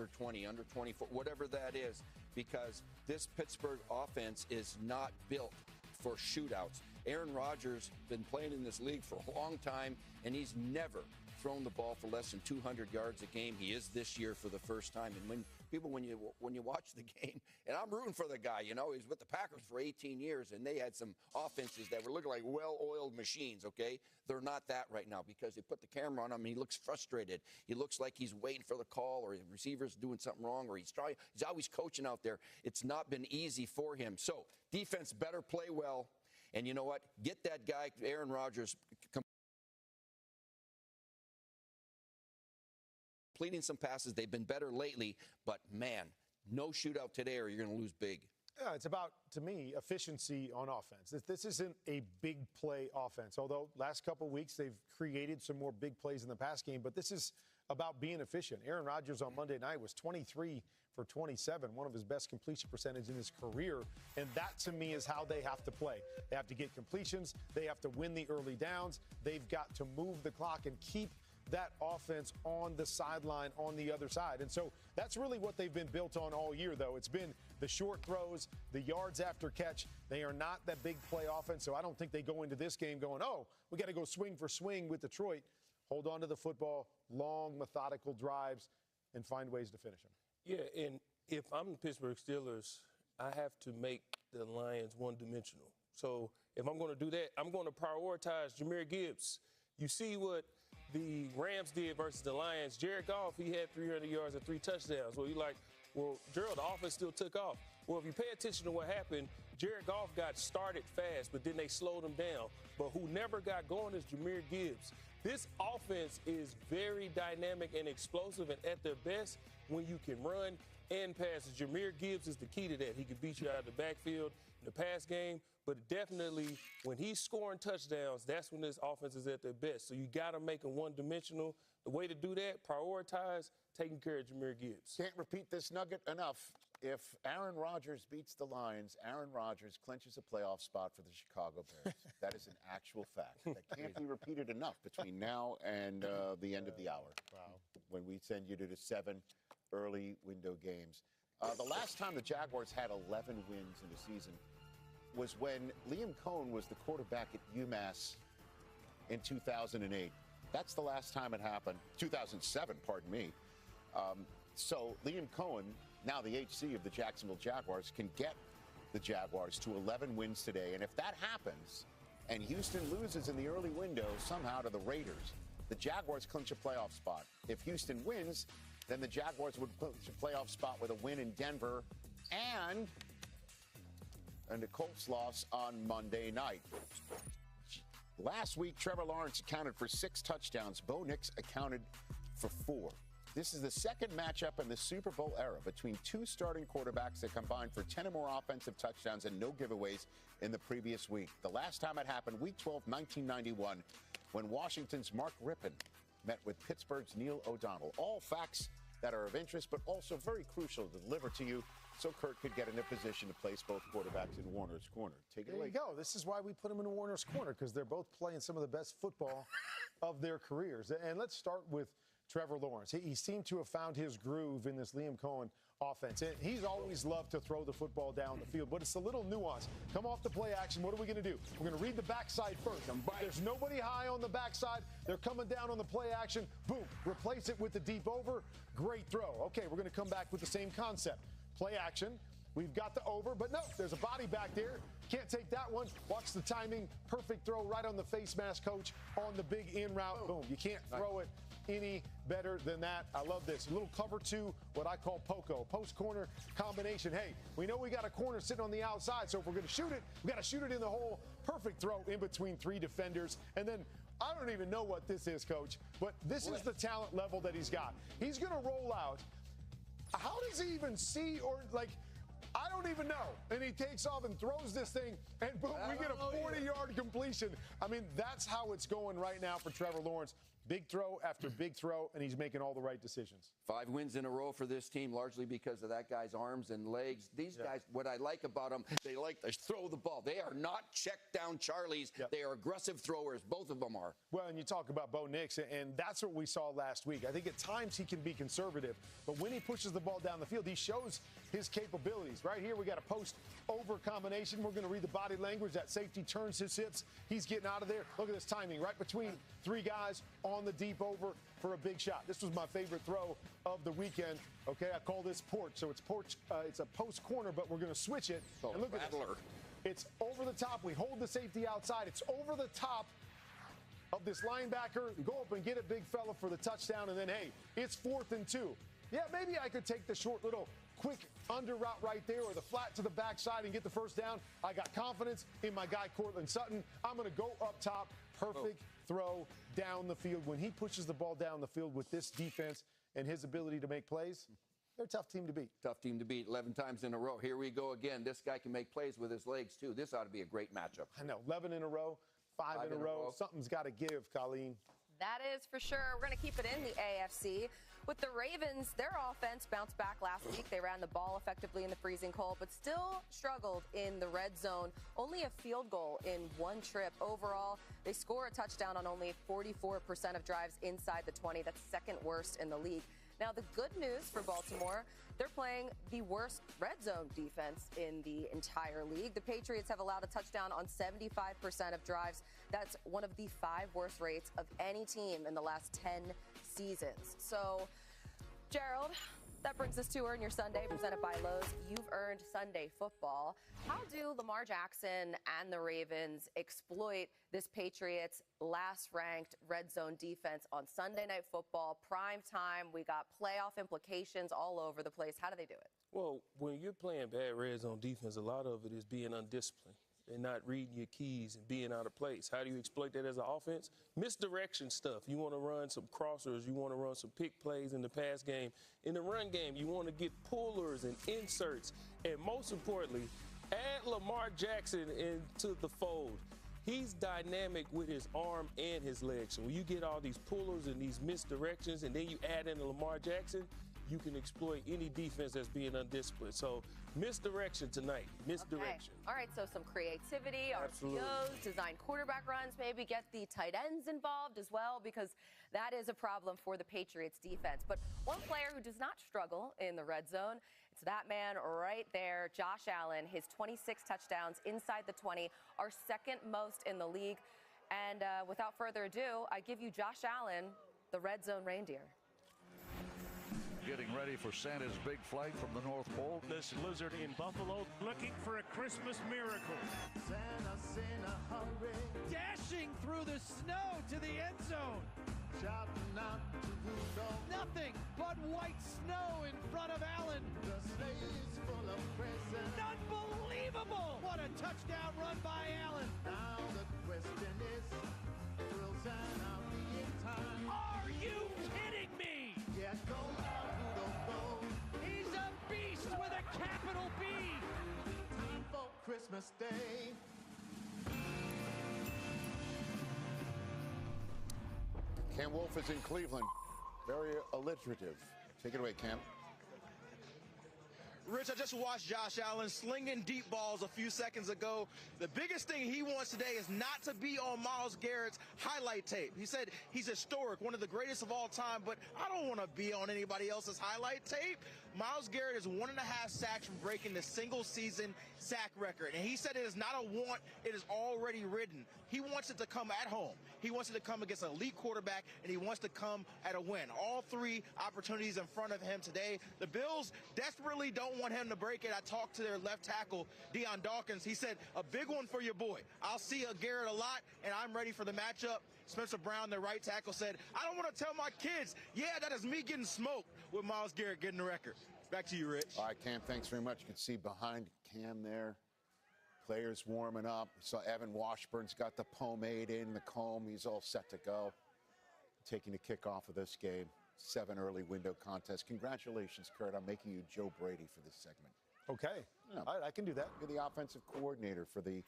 under 20, under 24, whatever that is, because this Pittsburgh offense is not built for shootouts. Aaron Rodgers been playing in this league for a long time, and he's never thrown the ball for less than 200 yards a game. He is this year for the first time. And when you watch the game, and I'm rooting for the guy, you know, he's with the Packers for 18 years, and they had some offenses that were looking like well-oiled machines, okay? They're not that right now because they put the camera on him, and he looks frustrated. He looks like he's waiting for the call, or the receiver's doing something wrong, or he's always coaching out there. It's not been easy for him. So defense better play well, and you know what? Get that guy, Aaron Rodgers, completing some passes. They've been better lately, but man, no shootout today or you're going to lose big. Yeah, it's about, to me, efficiency on offense. This isn't a big play offense, although last couple of weeks they've created some more big plays in the pass game, but this is about being efficient. Aaron Rodgers on Monday night was 23 for 27, one of his best completion percentage in his career, and that, to me, is how they have to play. They have to get completions. They have to win the early downs. They've got to move the clock and keep that offense on the sideline on the other side. And so that's really what they've been built on all year, though. It's been the short throws, the yards after catch. They are not that big play offense, so I don't think they go into this game going, oh, we got to go swing for swing with Detroit. Hold on to the football, long, methodical drives, and find ways to finish them. Yeah, and if I'm the Pittsburgh Steelers, I have to make the Lions one-dimensional. So if I'm going to do that, I'm going to prioritize Jahmyr Gibbs. You see what the Rams did versus the Lions. Jared Goff, he had 300 yards and 3 touchdowns. Well, you're like, well, Gerald, the offense still took off. Well, if you pay attention to what happened, Jared Goff got started fast, but then they slowed him down. But who never got going is Jahmyr Gibbs. This offense is very dynamic and explosive, and at their best when you can run and pass. Jahmyr Gibbs is the key to that. He can beat you out of the backfield in the pass game, but definitely when he's scoring touchdowns, that's when this offense is at their best. So you got to make them one-dimensional. The way to do that, prioritize taking care of Jahmyr Gibbs. Can't repeat this nugget enough. If Aaron Rodgers beats the Lions, Aaron Rodgers clinches a playoff spot for the Chicago Bears. That is an actual fact. That can't be repeated enough between now and the end of the hour. Wow. When we send you to the 7 early window games. The last time the Jaguars had 11 wins in the season was when Liam Cohen was the quarterback at UMass in 2008. That's the last time it happened. 2007, pardon me. So Liam Cohen, now the HC of the Jacksonville Jaguars, can get the Jaguars to 11 wins today. And if that happens and Houston loses in the early window somehow to the Raiders, the Jaguars clinch a playoff spot. If Houston wins, then the Jaguars would clinch a playoff spot with a win in Denver and the Colts loss on Monday night. Last week, Trevor Lawrence accounted for 6 touchdowns. Bo Nix accounted for 4. This is the second matchup in the Super Bowl era between 2 starting quarterbacks that combined for 10 or more offensive touchdowns and no giveaways in the previous week. The last time it happened, Week 12, 1991, when Washington's Mark Rippon met with Pittsburgh's Neil O'Donnell. All facts that are of interest, but also very crucial to deliver to you so Kurt could get in a position to place both quarterbacks in Warner's corner. Take it away. There you go. This is why we put them in Warner's corner, because they're both playing some of the best football of their careers. And let's start with Trevor Lawrence. He seemed to have found his groove in this Liam Cohen offense. And he's always loved to throw the football down the field, but it's a little nuance. Come off the play action. What are we going to do? We're going to read the backside first. There's nobody high on the backside. They're coming down on the play action. Boom. Replace it with the deep over. Great throw. Okay, we're going to come back with the same concept. Play action. We've got the over, but no, there's a body back there. Can't take that one. Watch the timing. Perfect throw right on the face mask, coach, on the big in route. Boom. You can't throw it any better than that. I love this. A little cover 2, what I call POCO, post-corner combination. Hey, we know we got a corner sitting on the outside, so if we're going to shoot it, we got to shoot it in the hole. Perfect throw in between 3 defenders. And then I don't even know what this is, coach, but this is the talent level that he's got. He's going to roll out. How does he even see or, like, I don't even know. And he takes off and throws this thing, and boom, we get a 40-yard completion. I mean, that's how it's going right now for Trevor Lawrence. Big throw after big throw, and he's making all the right decisions. 5 wins in a row for this team, largely because of that guy's arms and legs. These guys, what I like about them, they like to throw the ball. They are not check down Charlies. They are aggressive throwers. Both of them are. Well, and you talk about Bo Nix, and that's what we saw last week. I think at times he can be conservative, but when he pushes the ball down the field, he shows his capabilities. Right here, we got a post-over combination. We're going to read the body language. That safety turns his hips. He's getting out of there. Look at this timing, right between 3 guys on the deep over for a big shot. This was my favorite throw of the weekend. Okay, I call this porch. So it's porch. It's a post corner, but we're going to switch it. Oh, and look at this. It's over the top. We hold the safety outside. It's over the top of this linebacker. Go up and get a big fella for the touchdown, and then, hey, it's 4th and 2. Yeah, maybe I could take the short little quick under route right there or the flat to the backside and get the first down. I got confidence in my guy, Courtland Sutton. I'm going to go up top. Perfect throw down the field. When he pushes the ball down the field with this defense and his ability to make plays, they're a tough team to beat. Tough team to beat 11 times in a row. Here we go again. This guy can make plays with his legs, too. This ought to be a great matchup. I know. 11 in a row, 5 in a row. Something's got to give, Colleen. That is for sure. We're going to keep it in the AFC. With the Ravens, their offense bounced back last week. They ran the ball effectively in the freezing cold, but still struggled in the red zone. Only a field goal in 1 trip. Overall, they score a touchdown on only 44% of drives inside the 20. That's 2nd worst in the league. Now, the good news for Baltimore, they're playing the worst red zone defense in the entire league. The Patriots have allowed a touchdown on 75% of drives. That's one of the 5 worst rates of any team in the last 10 seasons. So, Gerald, that brings us to Earn Your Sunday, presented by Lowe's. You've earned Sunday football. How do Lamar Jackson and the Ravens exploit this Patriots last-ranked red zone defense on Sunday Night Football, prime time? We got playoff implications all over the place. How do they do it? Well, when you're playing bad red zone defense, a lot of it is being undisciplined and not reading your keys and being out of place. How do you exploit that as an offense? Misdirection stuff. You want to run some crossers. You want to run some pick plays in the pass game. In the run game, you want to get pullers and inserts. And most importantly, add Lamar Jackson into the fold. He's dynamic with his arm and his legs. So when you get all these pullers and these misdirections and then you add in Lamar Jackson, you can exploit any defense that's being undisciplined. So misdirection tonight, misdirection. Okay. All right, so some creativity, Absolutely. RPOs, design quarterback runs, maybe get the tight ends involved as well, because that is a problem for the Patriots defense. But one player who does not struggle in the red zone, it's that man right there, Josh Allen. His 26 touchdowns inside the 20 are 2nd most in the league. And without further ado, I give you Josh Allen, the red zone reindeer. Getting ready for Santa's big flight from the North Pole. This lizard in Buffalo looking for a Christmas miracle. Santa's in a hurry, dashing through the snow to the end zone. shouting out to Rudolph. Nothing but white snow in front of Allen. The sleigh's full of presents. Unbelievable! What a touchdown run by Allen. Now the question is, will Santa be in time? Are you kidding me? Yeah, go now, Rudolph, go. He's a beast with a capital B. Time for Christmas Day. Cam Wolf is in Cleveland. Very alliterative. Take it away, Cam. Rich, I just watched Josh Allen slinging deep balls a few seconds ago. The biggest thing he wants today is not to be on Myles Garrett's highlight tape. He said he's historic, one of the greatest of all time, but I don't want to be on anybody else's highlight tape. Myles Garrett is 1.5 sacks from breaking the single-season sack record. And he said it is not a want, it is already written. He wants it to come at home. He wants it to come against an elite quarterback, and he wants to come at a win. All three opportunities in front of him today. The Bills desperately don't want him to break it. I talked to their left tackle, Deion Dawkins. He said, a big one for your boy. I'll see Garrett a lot, and I'm ready for the matchup. Spencer Brown, their right tackle, said, I don't want to tell my kids, yeah, that is me getting smoked with Myles Garrett getting the record. Back to you, Rich. All right, Cam, thanks very much. You can see behind Cam there, players warming up. You saw Evan Washburn's got the pomade in, the comb. He's all set to go. Taking the kickoff of this game. 7 early window contest. Congratulations, Kurt, on making you Joe Brady for this segment. Okay. Yeah. All right, I can do that. You're the offensive coordinator for the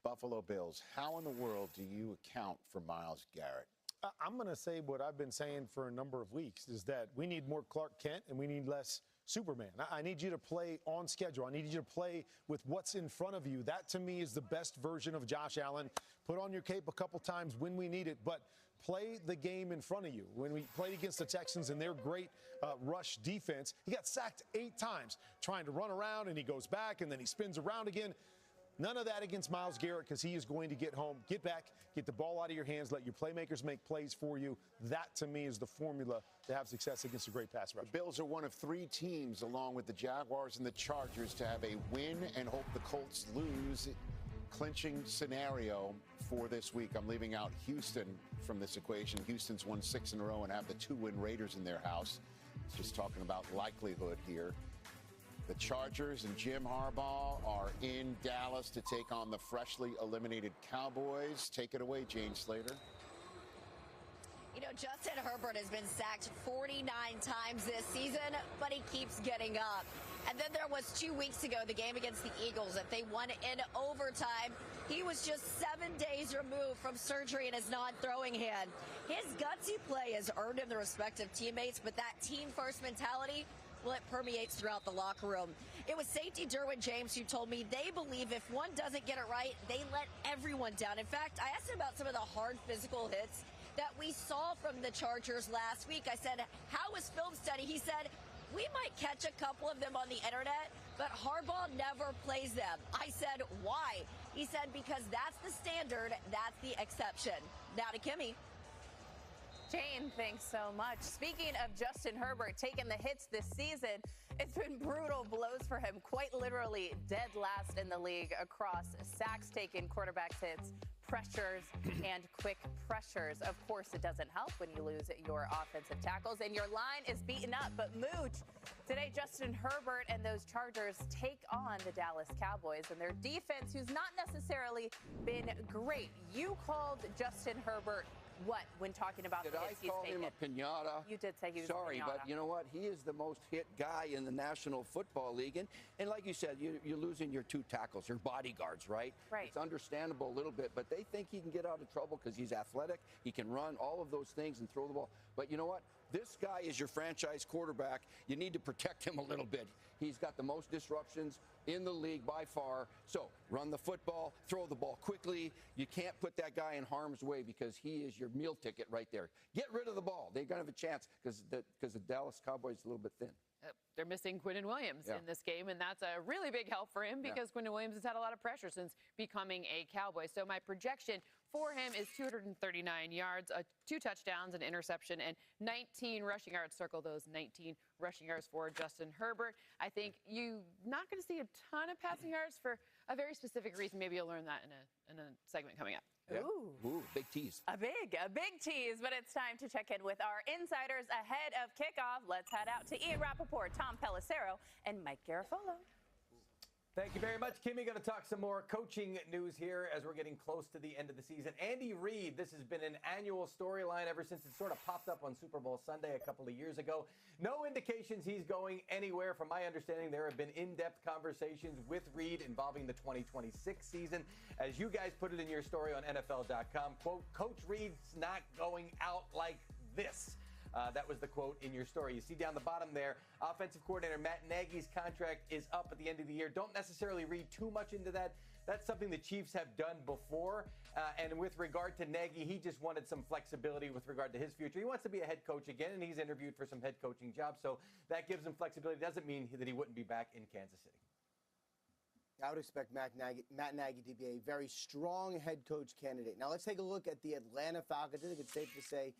Buffalo Bills. How in the world do you account for Myles Garrett? I'm going to say what I've been saying for a number of weeks, is that we need more Clark Kent and we need less Superman. I need you to play on schedule. I need you to play with what's in front of you. That, to me, is the best version of Josh Allen. Put on your cape a couple times when we need it, but play the game in front of you. When we played against the Texans and their great rush defense, he got sacked 8 times trying to run around, and he goes back, and then he spins around again. None of that against Myles Garrett, because he is going to get home, get back, get the ball out of your hands, let your playmakers make plays for you. That, to me, is the formula to have success against a great pass rush. The Bills are one of 3 teams, along with the Jaguars and the Chargers, to have a win and hope the Colts lose clinching scenario for this week. I'm leaving out Houston from this equation. Houston's won 6 in a row and have the 2-win Raiders in their house. Just talking about likelihood here. The Chargers and Jim Harbaugh are in Dallas to take on the freshly eliminated Cowboys. Take it away, Jane Slater. You know, Justin Herbert has been sacked 49 times this season, but he keeps getting up. And then there was 2 weeks ago, the game against the Eagles, that they won in overtime. He was just 7 days removed from surgery in his non-throwing hand. His gutsy play has earned him the respect of teammates, but that team-first mentality, well, it permeates throughout the locker room. It was safety Derwin James who told me they believe if one doesn't get it right, they let everyone down. In fact, I asked him about some of the hard physical hits that we saw from the Chargers last week. I said, how was film study? He said, we might catch a couple of them on the internet, but Harbaugh never plays them. I said, why? He said, because that's the standard, that's the exception. Now to Kimmy. Jane, thanks so much. Speaking of Justin Herbert taking the hits this season, it's been brutal blows for him, quite literally dead last in the league across sacks taken, quarterbacks hits, pressures, and quick pressures. Of course, it doesn't help when you lose your offensive tackles and your line is beaten up. But Mooch, today Justin Herbert and those Chargers take on the Dallas Cowboys and their defense, who's not necessarily been great. You called Justin Herbert what when talking about the hits he's taken? Did I call him a pinata? You did say he was a pinata. Sorry, but you know what? He is the most hit guy in the National Football League. And like you said, you're losing your 2 tackles, your bodyguards, right? Right. It's understandable a little bit, but they think he can get out of trouble because he's athletic. He can run all of those things and throw the ball. But you know what? This guy is your franchise quarterback. You need to protect him a little bit. He's got the most disruptions in the league by far. So run the football, throw the ball quickly. You can't put that guy in harm's way because he is your meal ticket right there. Get rid of the ball. They're going to have a chance because the Dallas Cowboys is a little bit thin. They're missing Quinnen Williams in this game, and that's a really big help for him because Quinnen Williams has had a lot of pressure since becoming a Cowboy. So my projection for him is 239 yards, 2 touchdowns, an interception, and 19 rushing yards. Circle those 19 rushing yards for Justin Herbert. I think you're not going to see a ton of passing yards for a very specific reason. Maybe you'll learn that in a segment coming up. Yeah. Ooh, big tease. A big tease, but it's time to check in with our insiders ahead of kickoff. Let's head out to Ian Rappaport, Tom Pelissero, and Mike Garafolo. Thank you very much, Kimmy. Going to talk some more coaching news here as we're getting close to the end of the season. Andy Reid, this has been an annual storyline ever since it sort of popped up on Super Bowl Sunday a couple of years ago. No indications he's going anywhere. From my understanding, there have been in-depth conversations with Reid involving the 2026 season. As you guys put it in your story on NFL.com, quote, Coach Reid's not going out like this. That was the quote in your story. You see down the bottom there, offensive coordinator Matt Nagy's contract is up at the end of the year. Don't necessarily read too much into that. That's something the Chiefs have done before. And with regard to Nagy, he just wanted some flexibility with regard to his future. He wants to be a head coach again, and he's interviewed for some head coaching jobs. So that gives him flexibility. Doesn't mean that he wouldn't be back in Kansas City. I would expect Matt Nagy to be a very strong head coach candidate. Now let's take a look at the Atlanta Falcons. I think it's safe to say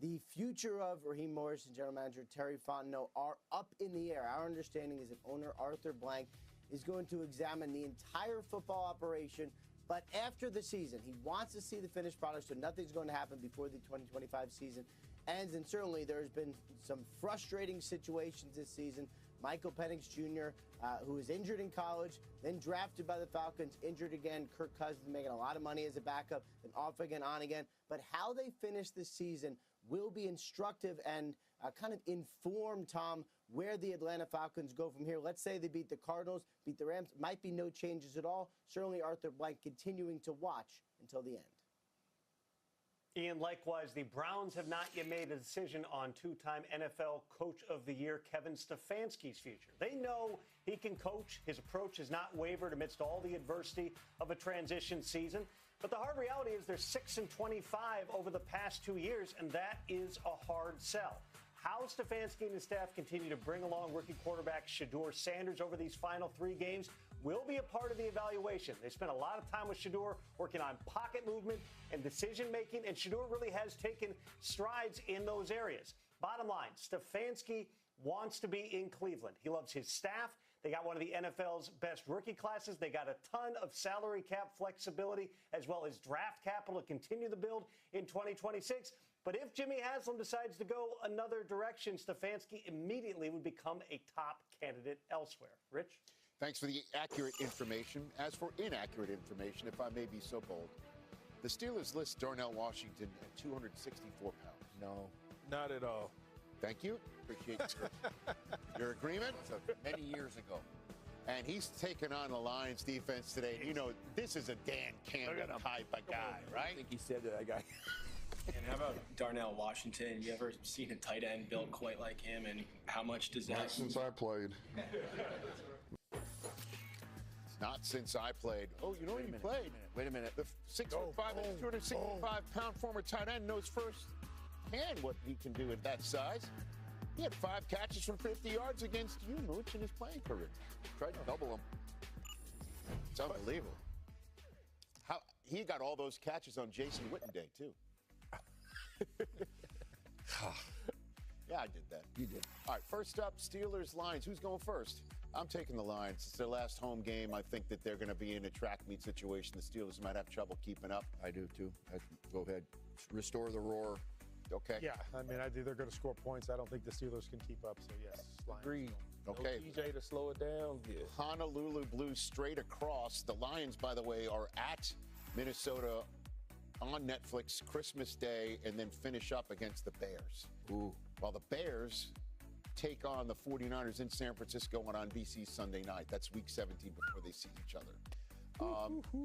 the future of Raheem Morris and general manager Terry Fontenot are up in the air. Our understanding is that owner Arthur Blank is going to examine the entire football operation, but after the season. He wants to see the finished product, so nothing's going to happen before the 2025 season ends. And certainly there's been some frustrating situations this season. Michael Penix Jr., who was injured in college, then drafted by the Falcons, injured again. Kirk Cousins making a lot of money as a backup, then off again, on again. But how they finish this season will be instructive and kind of inform, Tom, where the Atlanta Falcons go from here. Let's say they beat the Cardinals, beat the Rams. Might be no changes at all. Certainly Arthur Blank continuing to watch until the end. Ian, likewise, the Browns have not yet made a decision on two-time NFL Coach of the Year Kevin Stefanski's future. They know he can coach. His approach has not wavered amidst all the adversity of a transition season. But the hard reality is they're 6-25 over the past 2 years, and that is a hard sell. How Stefanski and his staff continue to bring along rookie quarterback Shedeur Sanders over these final 3 games will be a part of the evaluation. They spent a lot of time with Shedeur working on pocket movement and decision-making, and Shedeur really has taken strides in those areas. Bottom line, Stefanski wants to be in Cleveland. He loves his staff. They got one of the NFL's best rookie classes. They got a ton of salary cap flexibility as well as draft capital to continue the build in 2026. But if Jimmy Haslam decides to go another direction, Stefanski immediately would become a top candidate elsewhere. Rich? Thanks for the accurate information. As for inaccurate information, if I may be so bold, the Steelers list Darnell Washington at 264 pounds. No. Not at all. Thank you. Appreciate your agreement. Many years ago. And he's taken on the Lions defense today. You know, this is a Dan Campbell type of guy, right? I think he said that guy. And how about Darnell Washington? You ever seen a tight end built quite like him? And how much does that... Not since I played. Not since I played. Oh, you know when you played? Wait a minute. The 6'5", 265-pound former tight end knows firsthand what he can do at that size. He had 5 catches from 50 yards against you, Mooch, in his playing career. Tried to double him. It's unbelievable. How he got all those catches on Jason Witten Day, too. Yeah, I did that. You did. All right, first up, Steelers-Lions. Who's going first? I'm taking the Lions. It's their last home game. I think that they're going to be in a track meet situation. The Steelers might have trouble keeping up. I do, too. Go ahead. Restore the roar. Okay. Yeah, I mean, I think they're going to score points. I don't think the Steelers can keep up, so yes. Lions. Agreed. Okay. No TJ to slow it down. Yeah. Honolulu Blues straight across. The Lions, by the way, are at Minnesota on Netflix Christmas Day and then finish up against the Bears. Ooh. While the Bears take on the 49ers in San Francisco on NBC Sunday night. That's week 17 before they see each other.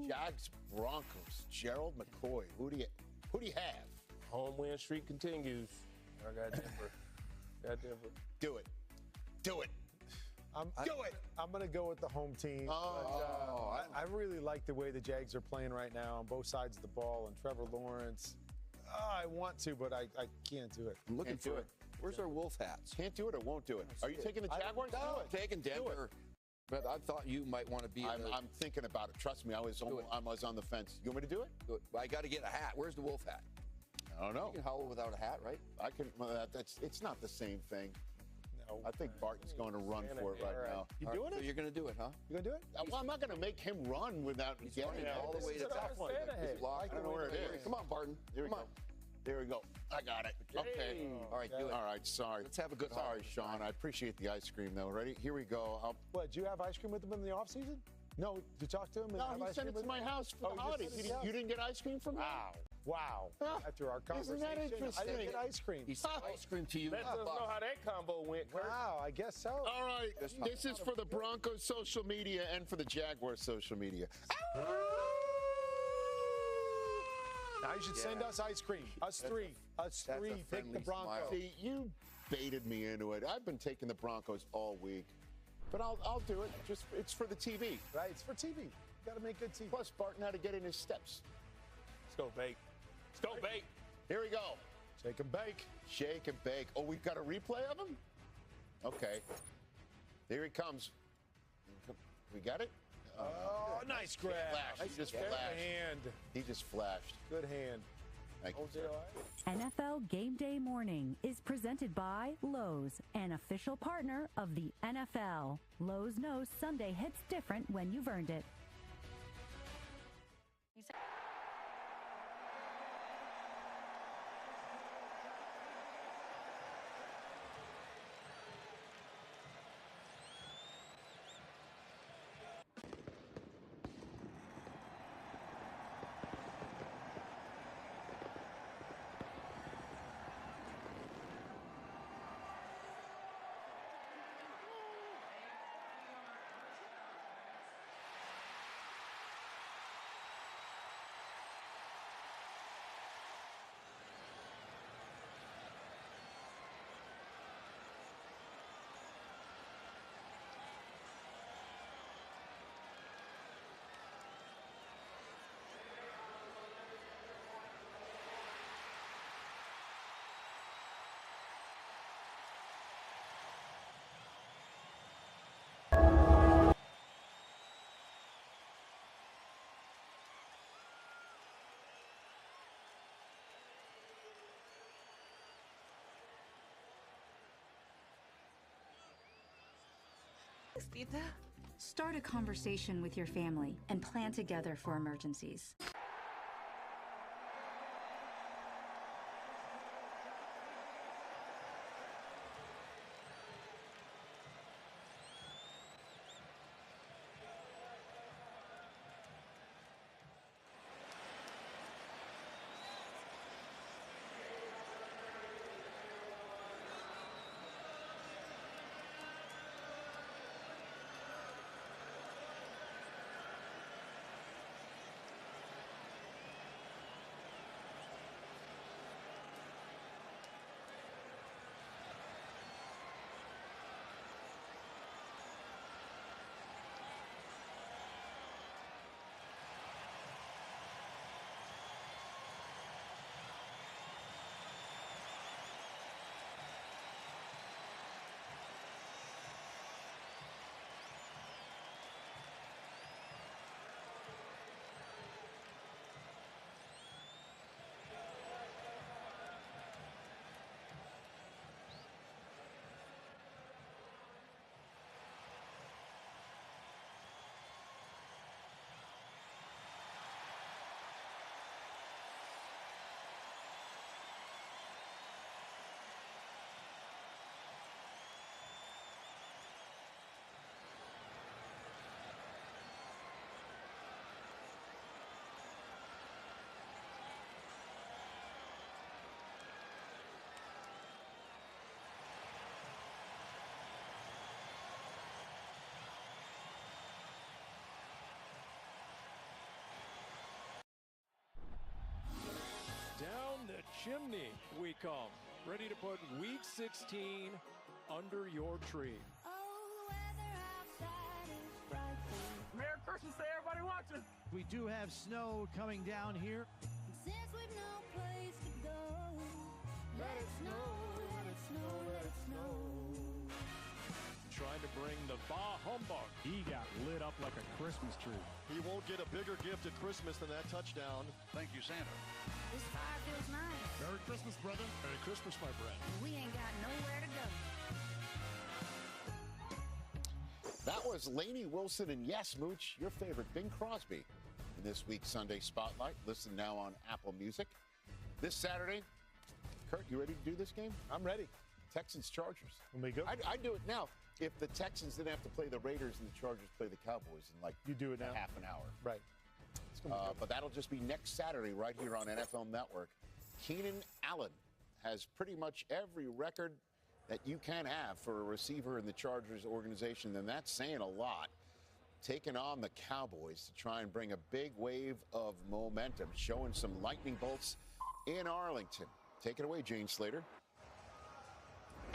Jags Broncos. Gerald McCoy. Who do you have? Home win streak continues. I got Denver. Do it. Do it. I'm going to go with the home team. I really like the way the Jags are playing right now on both sides of the ball. And Trevor Lawrence, I want to, but I can't do it. I'm looking for it. Where's our Wolf hats? Can't do it or won't do it. Are you taking the Jaguars? No, I'm taking Denver. But I thought you might want to be. I'm thinking about it. Trust me, I was on the fence. You want me to do it? Do it. I got to get a hat. Where's the Wolf hat? I don't know. You can howl without a hat, right? I can. Well, it's not the same thing. No. I think Barton's going to run for it right now. You doing it? So you're going to do it, huh? You going to do it? Well, I'm not going to make him run without getting all the way to the top. I don't know where it is. Come on, Barton. Here we go. There we go. I got it. Okay. All right, do it. All right, sorry. Let's have a good Sorry, Sean. I appreciate the ice cream, though. Ready? Here we go. What, did you have ice cream with them in the offseason? No, did you talk to him? No, he sent it to my house for the holidays. You didn't get ice cream from me? Wow. After our conversation, Isn't that interesting? I didn't get ice cream. He sent ice cream to you. Let us know how that combo went, Kurt. Wow, I guess so. All right. This is for the Broncos social media and for the Jaguars social media. Now you should send us ice cream. Us three. Pick the Broncos. See, you baited me into it. I've been taking the Broncos all week. But I'll do it. It's for the TV. Right, it's for TV. You got to make good TV. Plus, Barton had to get in his steps. Let's go, Bake. Let's go, Bake. Here we go. Shake and bake. Shake and bake. Oh, we've got a replay of him? Okay. Here he comes. We got it? Oh, nice grab. He just flashed. Hand. He just flashed. Good hand. Thank you, sir. NFL Game Day Morning is presented by Lowe's, an official partner of the NFL. Lowe's knows Sunday hits different when you've earned it. Pizza. Start a conversation with your family and plan together for emergencies. Down the chimney we come, ready to put Week 16 under your tree. Merry Christmas to everybody watching. We do have snow coming down here. Since we've no place to go, let it snow, let it snow, let it snow. Trying to bring the Bah Humbug. He got lit up like a Christmas tree. He won't get a bigger gift at Christmas than that touchdown. Thank you, Santa. This fire feels nice. Merry Christmas, brother. Merry Christmas, my friend. We ain't got nowhere to go. That was Lainey Wilson and yes, Mooch, your favorite Bing Crosby in this week's Sunday Spotlight. Listen now on Apple Music. This Saturday, Kurt, you ready to do this game? I'm ready. Texans-Chargers. When we go. I'd do it now. If the Texans didn't have to play the Raiders and the Chargers play the Cowboys in like you do it now. half an hour. Right. But that'll just be next Saturday right here on NFL Network. Keenan Allen has pretty much every record that you can have for a receiver in the Chargers organization, and that's saying a lot. Taking on the Cowboys to try and bring a big wave of momentum, showing some lightning bolts in Arlington. Take it away, Jane Slater.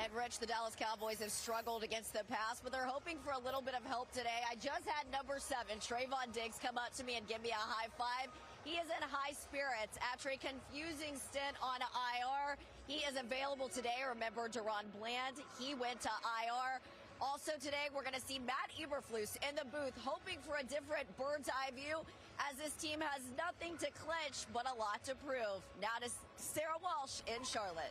And Rich, the Dallas Cowboys have struggled against the pass, but they're hoping for a little bit of help today. I just had number 7, Trayvon Diggs, come up to me and give me a high five. He is in high spirits after a confusing stint on IR. He is available today. Remember Deron Bland, he went to IR. Also today, we're going to see Matt Eberflus in the booth, hoping for a different bird's eye view, as this team has nothing to clinch, but a lot to prove. Now to Sarah Walsh in Charlotte.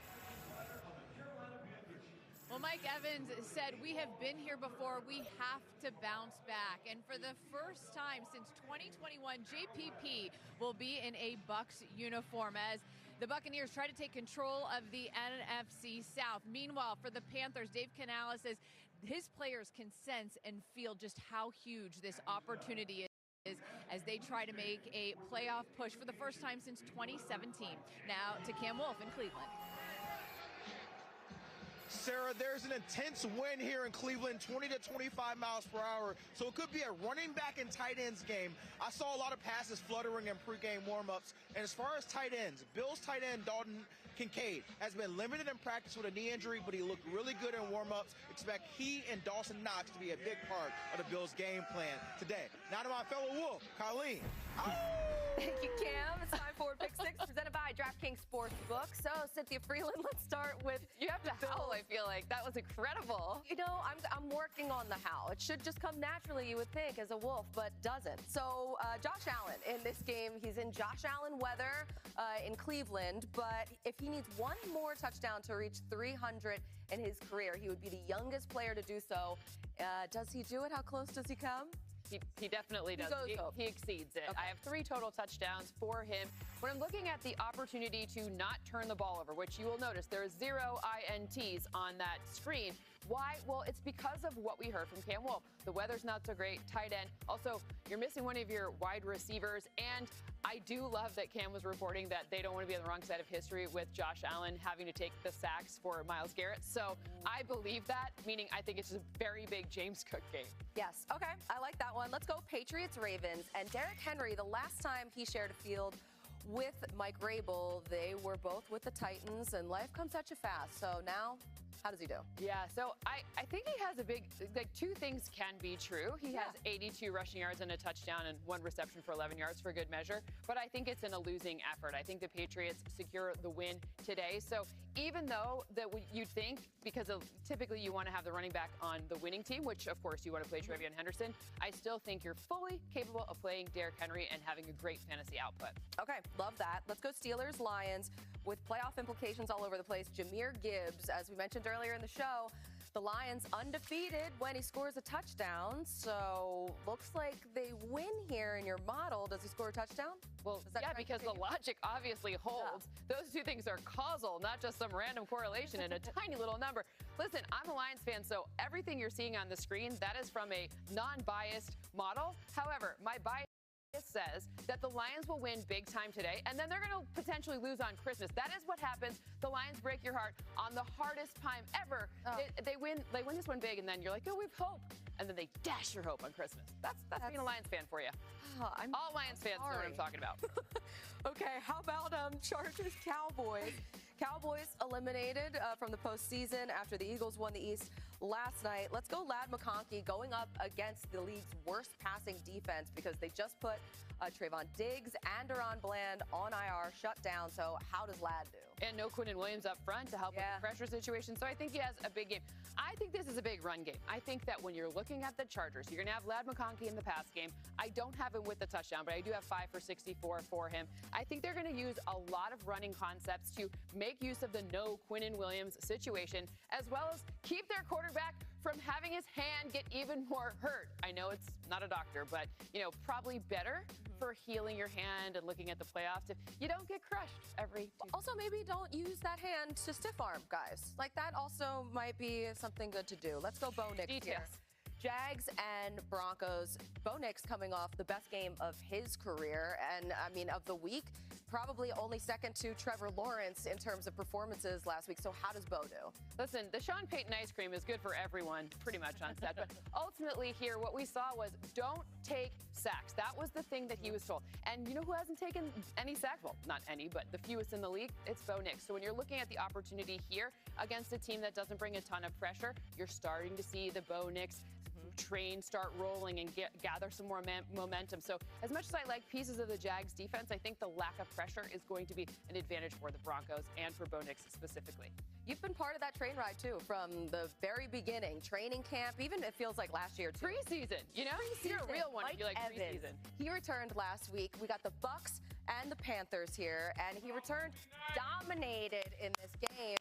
Well, Mike Evans said, we have been here before. We have to bounce back. And for the first time since 2021, JPP will be in a Bucs uniform as the Buccaneers try to take control of the NFC South. Meanwhile, for the Panthers, Dave Canales says his players can sense and feel just how huge this opportunity is as they try to make a playoff push for the first time since 2017. Now to Cam Wolfe in Cleveland. Sarah, there's an intense wind here in Cleveland, 20 to 25 miles per hour, so it could be a running back and tight ends game. I saw a lot of passes fluttering in pregame warmups, and as far as tight ends, Bills tight end Dalton Kincaid has been limited in practice with a knee injury, but he looked really good in warmups. Expect he and Dawson Knox to be a big part of the Bills' game plan today. Now to my fellow Wolf, Colleen. Thank you, Cam. It's time Forward Pick 6 presented by DraftKings Sportsbook. So, Cynthia Freeland, let's start with. You have to howl, I feel like. That was incredible. You know, I'm working on the howl. It should just come naturally, you would think, as a wolf, but doesn't. So, Josh Allen in this game, he's in Josh Allen weather in Cleveland, but if he needs one more touchdown to reach 300 in his career, he would be the youngest player to do so. Does he do it? How close does he come? He definitely does. He exceeds it. Okay. I have 3 total touchdowns for him. When I'm looking at the opportunity to not turn the ball over, which you will notice there are 0 INTs on that screen. Why? Well, it's because of what we heard from Cam Wolf. The weather's not so great, tight end. Also, you're missing one of your wide receivers. And I do love that Cam was reporting that they don't want to be on the wrong side of history with Josh Allen having to take the sacks for Myles Garrett. So I believe that, meaning I think it's a very big James Cook game. Yes. Okay. I like that one. Let's go Patriots-Ravens. And Derrick Henry, the last time he shared a field with Mike Rabel, they were both with the Titans, and life comes at you fast. So now, how does he do? Yeah, so I think he has a big, like 2 things can be true. He has 82 rushing yards and a touchdown and 1 reception for 11 yards for good measure. But I think it's in a losing effort. I think the Patriots secure the win today. So even though that you'd think, because typically you want to have the running back on the winning team, which of course you want to play Trevion Henderson, I still think you're fully capable of playing Derrick Henry and having a great fantasy output. Okay, love that. Let's go Steelers-Lions with playoff implications all over the place. Jahmyr Gibbs, as we mentioned earlier in the show, the Lions undefeated when he scores a touchdown. So looks like they win here in your model. Does he score a touchdown? Well, yeah, because the logic obviously holds. Yeah. Those 2 things are causal, not just some random correlation in a tiny little number. Listen, I'm a Lions fan, so everything you're seeing on the screen, that is from a non-biased model. However, my bias says that the Lions will win big time today, and then they're going to potentially lose on Christmas. That is what happens. The Lions break your heart on the hardest time ever. Oh. They win this one big, and then you're like, oh, we've hope. And then they dash your hope on Christmas. That's being a Lions fan for you. All Lions fans know what I'm talking about. Okay, how about Chargers-Cowboys? Cowboys eliminated from the postseason after the Eagles won the East last night. Let's go Ladd McConkey going up against the league's worst passing defense because they just put Trayvon Diggs and Deron Bland on IR, shut down. So how does Ladd do? And no Quinnen Williams up front to help with the pressure situation. So I think he has a big game. I think this is a big run game. I think that when you're looking at the Chargers, you're going to have Ladd McConkey in the pass game. I don't have him with the touchdown, but I do have 5 for 64 for him. I think they're going to use a lot of running concepts to make use of the no Quinnen Williams situation, as well as keep their quarterback from having his hand get even more hurt. I know it's not a doctor, but, probably better for healing your hand and looking at the playoffs if you don't get crushed every 2. Also, maybe don't use that hand to stiff arm guys. Like that also might be something good to do. Let's go Bo Nix here. Jags and Broncos. Bo Nix coming off the best game of his career and, of the week. Probably only second to Trevor Lawrence in terms of performances last week. So how does Bo do? Listen, the Sean Payton ice cream is good for everyone pretty much on set. But ultimately here, what we saw was don't take sacks. That was the thing that he was told. And you know who hasn't taken any sacks? Well, not any, but the fewest in the league. It's Bo Nix. So when you're looking at the opportunity here against a team that doesn't bring a ton of pressure, you're starting to see the Bo Nix train start rolling and gather some more momentum. So as much as I like pieces of the Jags defense, I think the lack of pressure is going to be an advantage for the Broncos and for Bo Nix specifically. You've been part of that train ride too from the very beginning, training camp, even it feels like last year too. Preseason, you're a real one if you like preseason. He returned last week. We got the Bucks and the Panthers here, and he returned dominated in this game.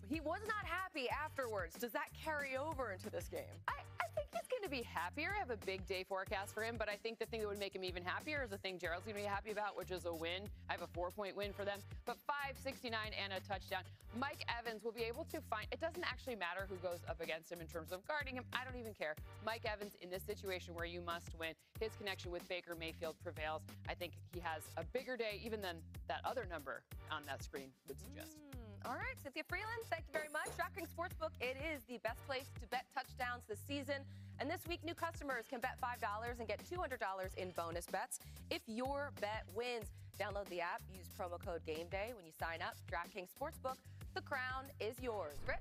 He was not happy afterwards. Does that carry over into this game? I think he's going to be happier. I have a big day forecast for him, but I think the thing that would make him even happier is the thing Gerald's going to be happy about, which is a win. I have a 4-point win for them, but 569 and a touchdown. Mike Evans will be able to find, it doesn't actually matter who goes up against him in terms of guarding him. I don't even care. Mike Evans in this situation where you must win, his connection with Baker Mayfield prevails. I think he has a bigger day even than that other number on that screen would suggest. All right, Cynthia Freeland, thank you very much. DraftKings Sportsbook, it is the best place to bet touchdowns this season. And this week, new customers can bet $5 and get $200 in bonus bets if your bet wins. Download the app, use promo code GAMEDAY when you sign up. DraftKings Sportsbook, the crown is yours. Rich?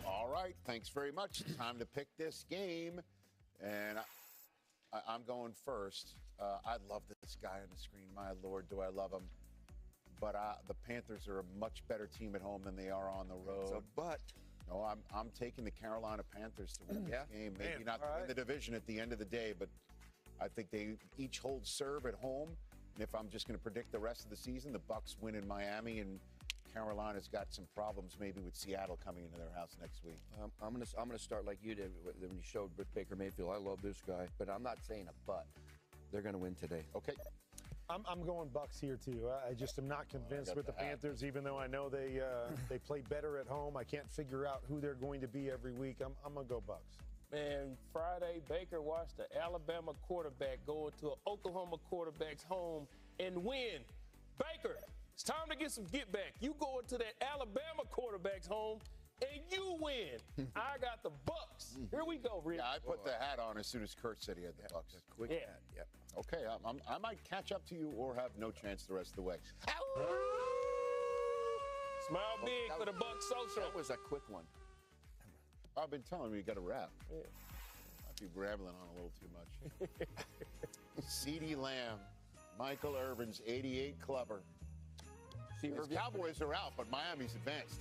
All right, thanks very much. Time to pick this game. And I'm going first. I love this guy on the screen. My Lord, do I love him. but the Panthers are a much better team at home than they are on the road. So, but no, I'm taking the Carolina Panthers to win this game. Maybe not to win the division at the end of the day, but I think they each hold serve at home. And if I'm just going to predict the rest of the season, the Bucs win in Miami, and Carolina's got some problems maybe with Seattle coming into their house next week. I'm gonna start like you did when you showed Baker Mayfield. I love this guy, but I'm not saying a but. They're going to win today. Okay. I'm going Bucs here too. I just am not convinced with the Panthers, even though I know they play better at home. I can't figure out who they're going to be every week. I'm gonna go Bucs. Man, Friday, Baker watched the Alabama quarterback go into an Oklahoma quarterback's home and win. Baker, it's time to get some get back. You go into that Alabama quarterback's home and you win. I got the Bucs. Here we go, Rick. Yeah, I put the hat on as soon as Kurt said he had the Bucs. Quick hat. Yep. Okay, I might catch up to you or have no chance the rest of the way. Smile big for the Bucs social. That was a quick one. I've been telling you got to rap. Yeah. I'd be rambling on a little too much. CeeDee Lamb, Michael Irvin's 88 clubber. The Cowboys are out, but Miami's advanced.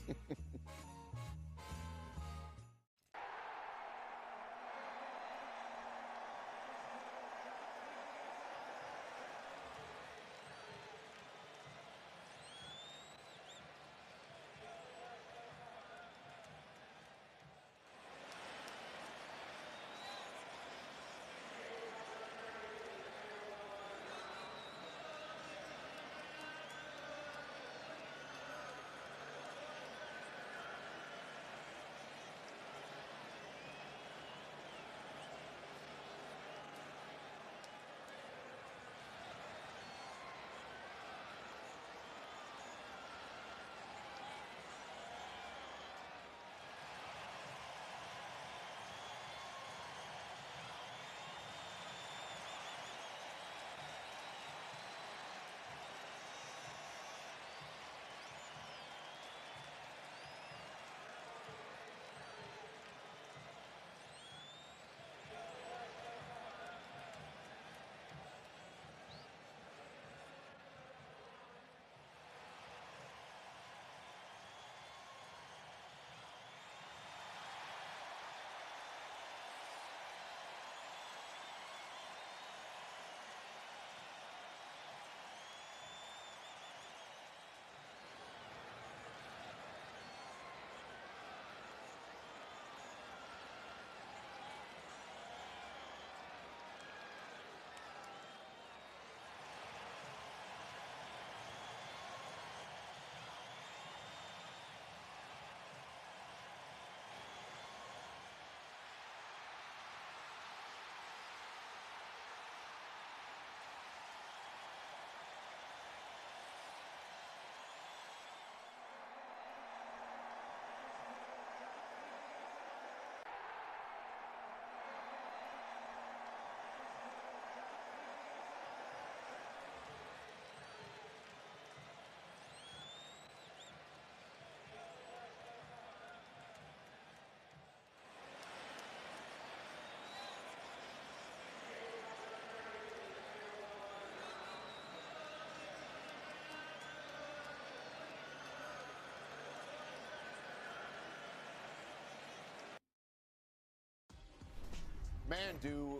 Man, do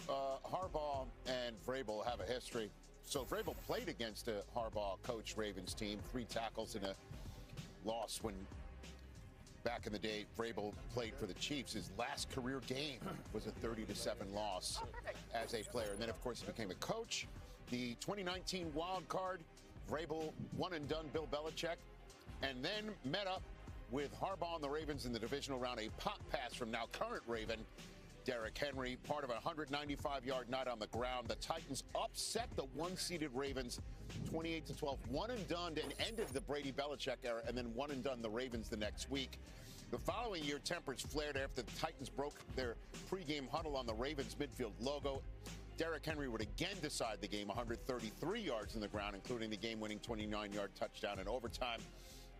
Harbaugh and Vrabel have a history? So Vrabel played against a Harbaugh coach Ravens team, 3 tackles in a loss when back in the day Vrabel played for the Chiefs. His last career game was a 30-7 loss as a player. And then, of course, he became a coach. The 2019 wild card, Vrabel one and done Bill Belichick, and then met up with Harbaugh and the Ravens in the divisional round. A pop pass from now current Raven Derrick Henry, part of a 195-yard night on the ground. The Titans upset the 1-seeded Ravens 28-12, one and done, and ended the Brady Belichick era, and then one and done the Ravens the next week. The following year, tempers flared after the Titans broke their pregame huddle on the Ravens midfield logo. Derrick Henry would again decide the game, 133 yards in the ground, including the game-winning 29-yard touchdown in overtime.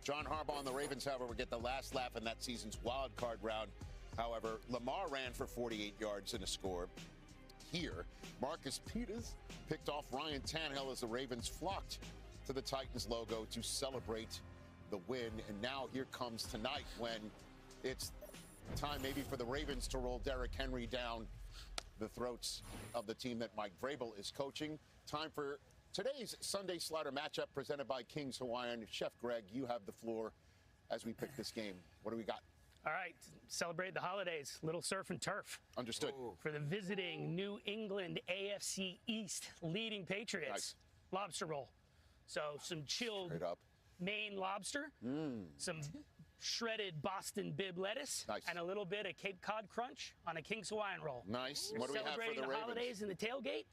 John Harbaugh and the Ravens, however, would get the last laugh in that season's wild card round. However, Lamar ran for 48 yards and a score. Here, Marcus Peters picked off Ryan Tannehill as the Ravens flocked to the Titans logo to celebrate the win. And now here comes tonight when it's time maybe for the Ravens to roll Derrick Henry down the throats of the team that Mike Vrabel is coaching. Time for today's Sunday Slider matchup presented by King's Hawaiian. Chef Greg, you have the floor as we pick this game. What do we got? All right, celebrate the holidays. Little surf and turf. Understood. For the visiting New England AFC East leading Patriots. Nice. Lobster roll. So some chilled Maine lobster, some shredded Boston bib lettuce, and a little bit of Cape Cod crunch on a King's Hawaiian roll. Nice. What do we have for the Celebrating the Ravens? holidays in the tailgate.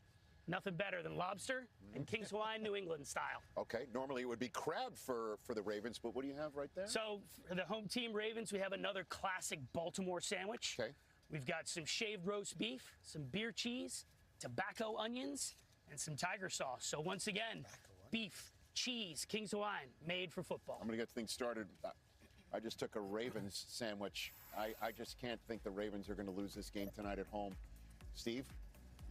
Nothing better than lobster and King's Hawaiian New England style. Okay, normally it would be crab for the Ravens, but what do you have right there? So for the home team Ravens, we have another classic Baltimore sandwich. Okay. We've got some shaved roast beef, some beer cheese, tobacco onions, and some tiger sauce. So once again, beef, cheese, King's Hawaiian, made for football. I'm going to get things started. I just took a Ravens sandwich. I just can't think the Ravens are going to lose this game tonight at home. Steve?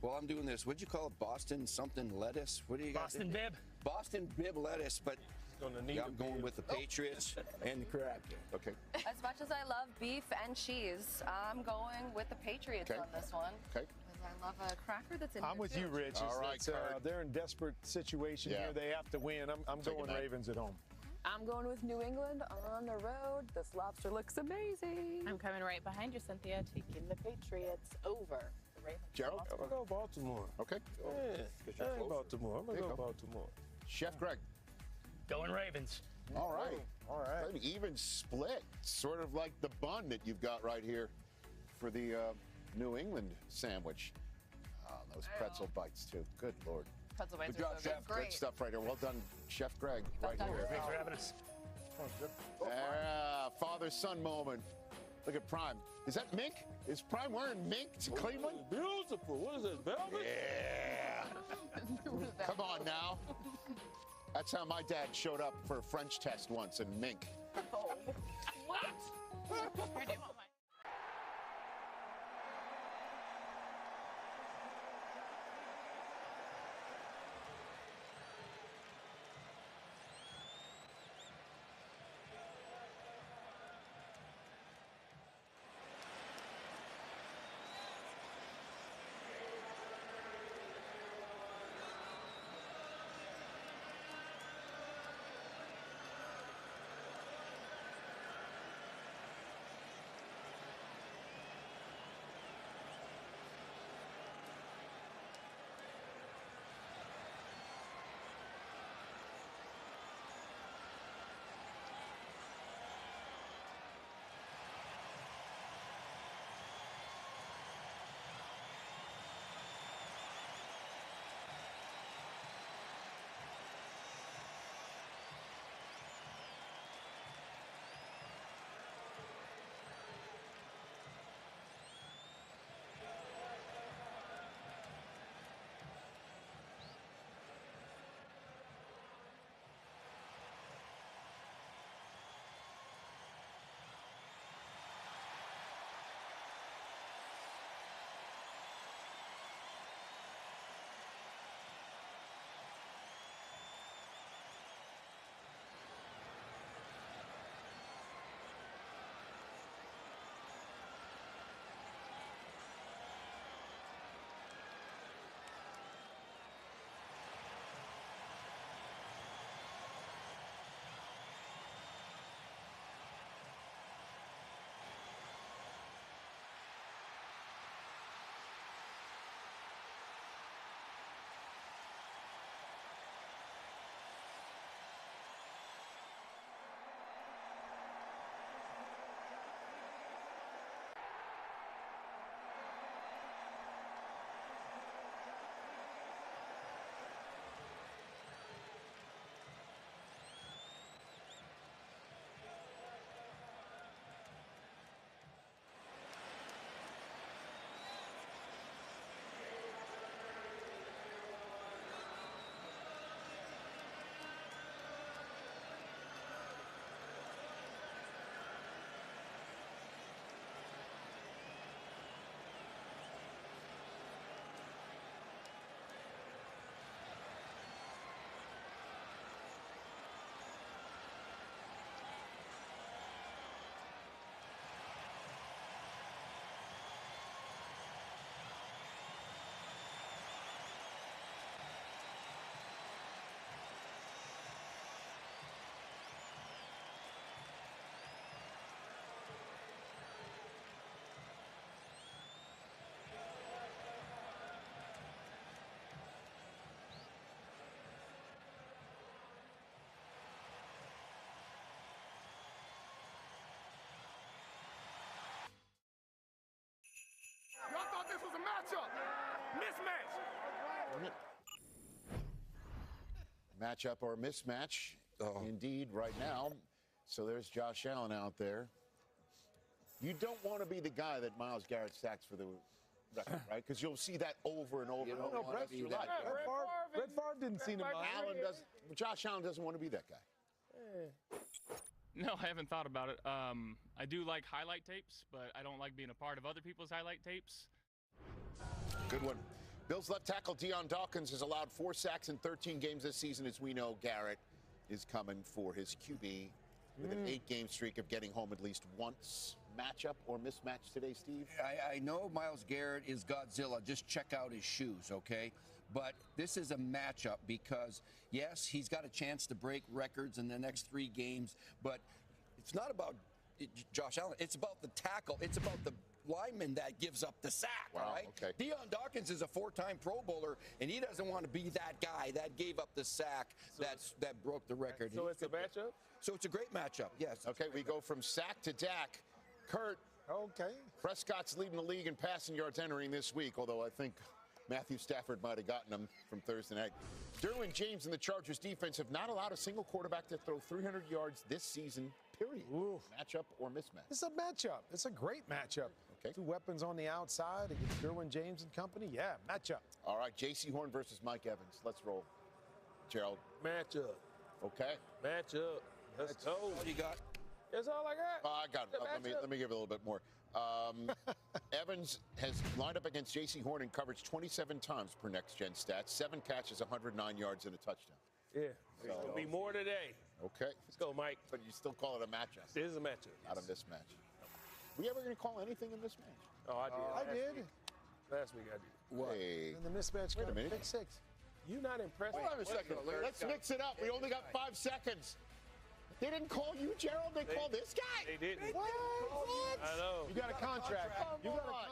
Well, I'm doing this. What'd you call it? Boston something lettuce? What do you got? Boston bib. Boston bib lettuce, but I'm going with the Patriots and the crab. Okay. As much as I love beef and cheese, I'm going with the Patriots on this one. Okay. Because I love a cracker that's in I'm there, with too. you, Rich. All right, they're in desperate situation here. They have to win. I'm going Ravens at home. I'm going with New England on the road. This lobster looks amazing. I'm coming right behind you, Cynthia, taking the Patriots over the Ravens. Gerald? I'm going to go Baltimore. Okay. Yeah, I ain't Baltimore. I'm going to go Baltimore. Chef Greg? Going Ravens. All right. All right. An even split, sort of like the bun that you've got right here for the New England sandwich. Those pretzel bites, too. Good Lord. Pretzel bites Good job, are so Chef. good. Good stuff right here. Well done, Chef Greg, right here. Thanks for having us. Father-son moment. Look at Prime. Is that mink? Is Prime wearing mink to Cleveland? Beautiful. What is this, velvet? Yeah. Come on now. That's how my dad showed up for a French test once in mink. What? Matchup or mismatch, indeed, right now. So there's Josh Allen out there. You don't want to be the guy that Myles Garrett sacks for the record, right? Because you'll see that over and over. You don't want to be that guy. Brett Favre didn't see him. Josh Allen doesn't want to be that guy. No, I haven't thought about it. I do like highlight tapes, but I don't like being a part of other people's highlight tapes. Good one. Bills left tackle Deion Dawkins has allowed 4 sacks in 13 games this season. As we know, Garrett is coming for his QB with an 8-game streak of getting home at least once. Matchup or mismatch today, Steve? I know Myles Garrett is Godzilla. Just check out his shoes, okay? But this is a matchup because, yes, he's got a chance to break records in the next 3 games, but it's not about Josh Allen. It's about the tackle. It's about the lineman that gives up the sack, right? Okay. Deion Dawkins is a 4-time Pro Bowler, and he doesn't want to be that guy that gave up the sack that broke the record. So it's a matchup? So it's a great matchup, yes. Okay, we go from sack to Dak. Kurt. Okay. Prescott's leading the league in passing yards entering this week, although I think Matthew Stafford might have gotten him from Thursday night. Derwin James and the Chargers defense have not allowed a single quarterback to throw 300 yards this season, period. Ooh. Matchup or mismatch? It's a matchup. It's a great matchup. Okay. 2 weapons on the outside against Derwin James and company. Yeah, matchup. All right, J.C. Horn versus Mike Evans. Let's roll. Gerald. Matchup. Okay. Matchup. Let's go. What you got? That's all I got. I got it. Let me give it a little bit more. Evans has lined up against J.C. Horn in coverage 27 times per Next Gen Stats. 7 catches, 109 yards, and a touchdown. Yeah. There's going to be more today. Okay. Let's go, Mike. But you still call it a matchup. It is a matchup. Not a mismatch. We ever going to call anything a mismatch? Oh, I did. I did. Last week I did. What? Hey. And the mismatch got a pick 6. You not impressed? Hold on a second. Let's mix it up. We only got 5 seconds. They didn't call you, Gerald. They called this guy. They didn't. What? I know. You got a contract. You got a contract.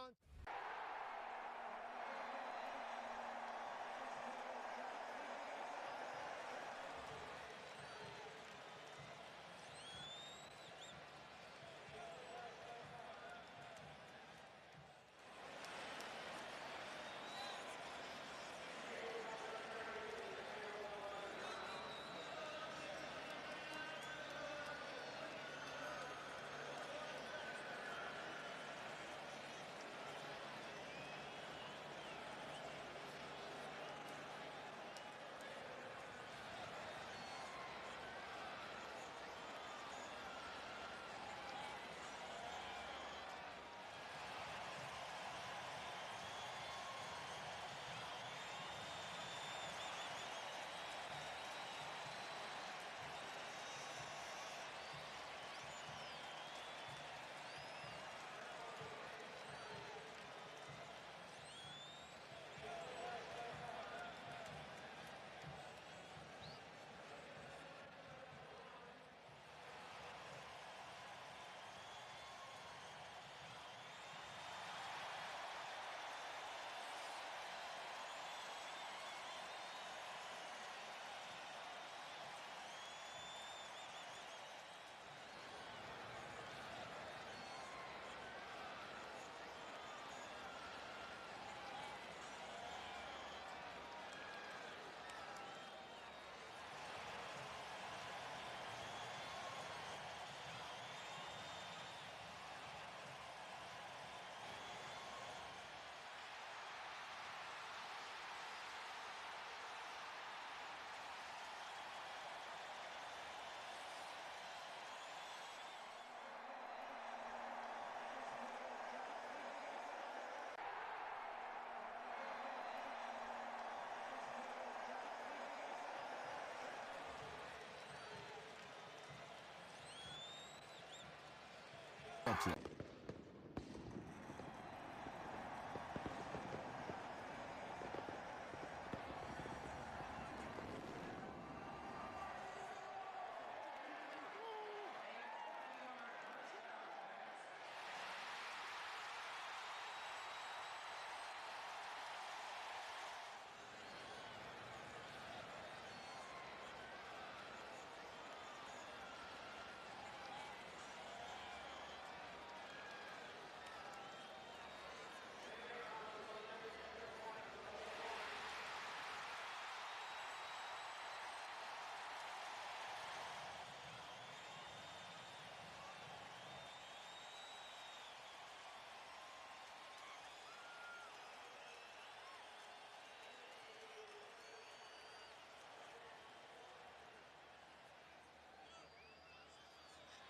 Excellent.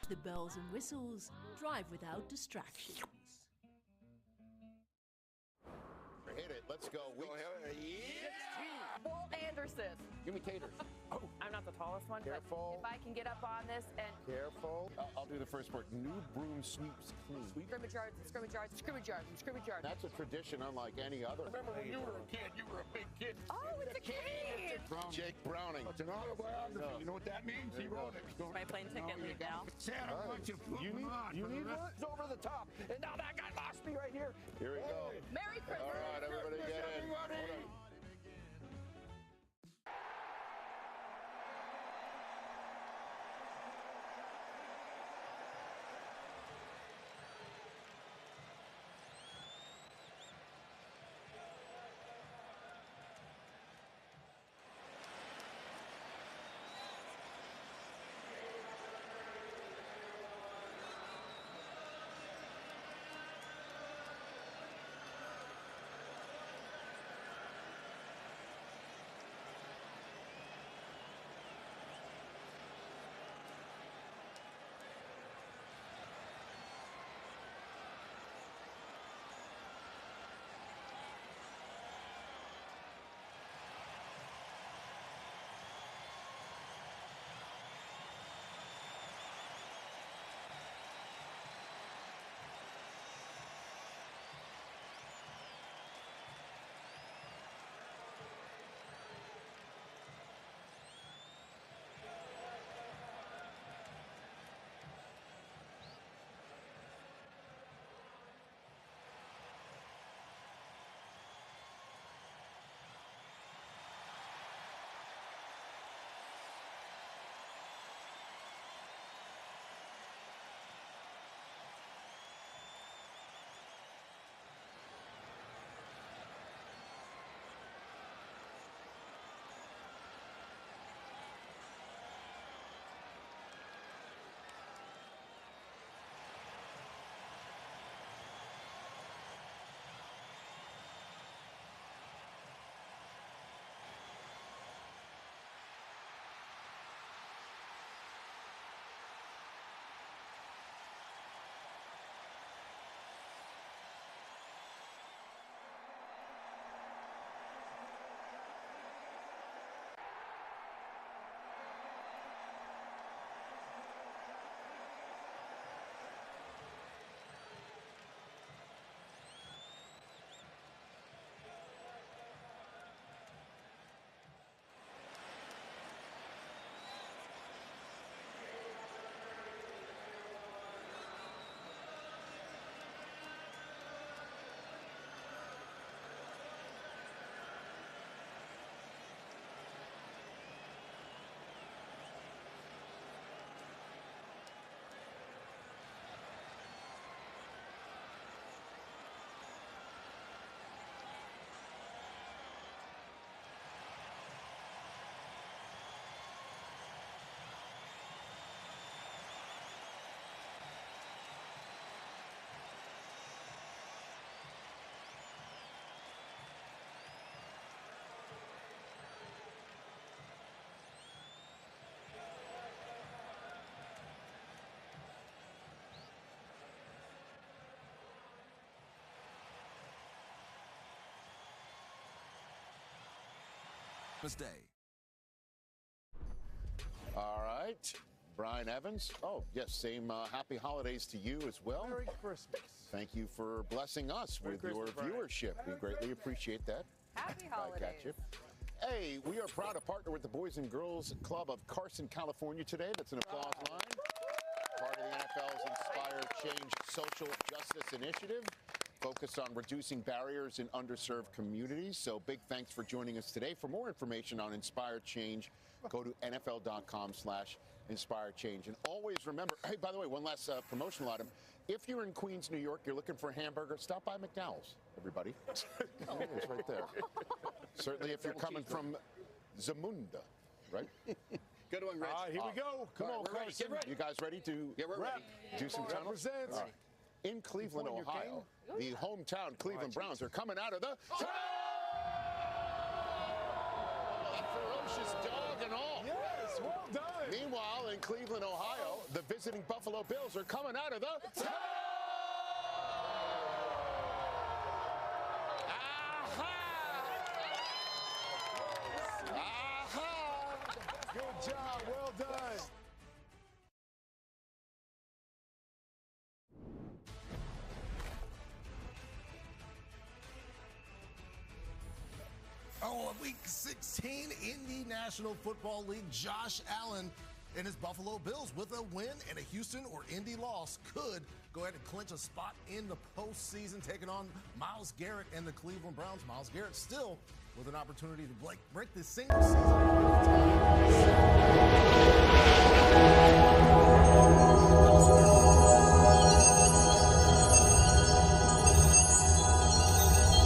The bells and whistles. Drive without distractions. Hit it. Let's go. Walt Anderson. Give me taters. Oh, I'm not the tallest one, Careful. but if I can get up on this and Careful. I'll do the first part. New broom sweeps clean. scrimmage yards, scrimmage yards, scrimmage yards, scrimmage yards. That's a tradition unlike any other. Remember when you were a kid, you were a big kid. Oh, it's a kid. Jake Browning. It's an autobiography. You know what that means? He wrote it. My plane ticket leave now. Santa wants you to put him on. You need what? It's over the top. And now that guy lost me right here. Here we go. Merry Christmas. All right, everybody get in. Day. All right. Brian Evans. Oh, yes, same happy holidays to you as well. Merry Christmas. Thank you for blessing us Merry with Christmas, your Brian. viewership. We greatly appreciate that. Happy I holidays. catch you. Hey, we are proud to partner with the Boys and Girls Club of Carson, California today. That's an applause line. Part of the NFL's Inspire Change Social Justice Initiative, focused on reducing barriers in underserved communities. So big thanks for joining us today. For more information on Inspire Change, go to NFL.com/Inspire Change. And always remember, hey, by the way, one last promotional item. If you're in Queens, New York, you're looking for a hamburger, stop by McDowell's, everybody. Oh, it's right there. Certainly if you're coming from Zamunda, right? Good one, Rich. Here we go. Come on, we're ready. Carson. Get ready. You guys ready to we're ready. do some tunnels? Represent. All right. In Cleveland, You pulling your Ohio, the hometown Cleveland Browns are coming out of the ferocious dog and all. Yes, well done. Meanwhile, in Cleveland, Ohio, the visiting Buffalo Bills are coming out of the tunnel. Good job. Well done. Oh, week 16 in the National Football League, Josh Allen and his Buffalo Bills with a win and a Houston or Indy loss could go ahead and clinch a spot in the postseason, taking on Myles Garrett and the Cleveland Browns. Myles Garrett still with an opportunity to break the single season.